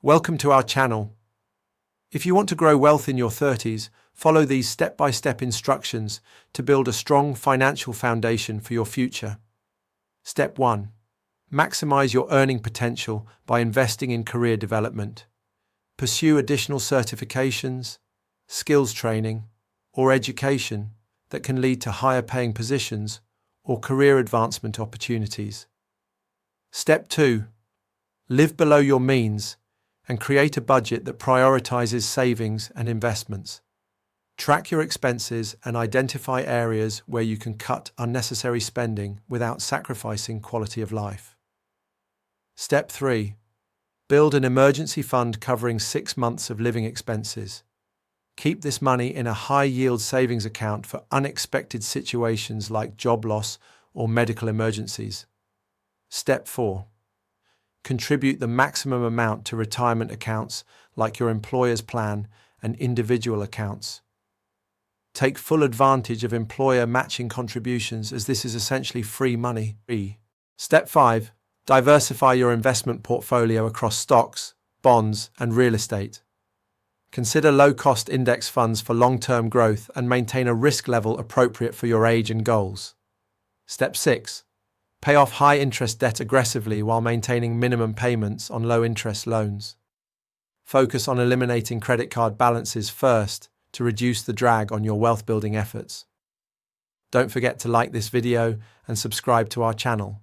Welcome to our channel. If you want to grow wealth in your 30s, follow these step-by-step instructions to build a strong financial foundation for your future. Step 1. Maximize your earning potential by investing in career development. Pursue additional certifications, skills training, or education that can lead to higher paying positions or career advancement opportunities. Step 2. Live below your means and create a budget that prioritizes savings and investments. Track your expenses and identify areas where you can cut unnecessary spending without sacrificing quality of life. Step 3. Build an emergency fund covering 6 months of living expenses. Keep this money in a high-yield savings account for unexpected situations like job loss or medical emergencies. Step 4. Contribute the maximum amount to retirement accounts like your employer's plan and individual accounts. Take full advantage of employer matching contributions, as this is essentially free money. Step 5. Diversify your investment portfolio across stocks, bonds, and real estate. Consider low-cost index funds for long-term growth and maintain a risk level appropriate for your age and goals. Step 6. Pay off high-interest debt aggressively while maintaining minimum payments on low-interest loans. Focus on eliminating credit card balances first to reduce the drag on your wealth-building efforts. Don't forget to like this video and subscribe to our channel.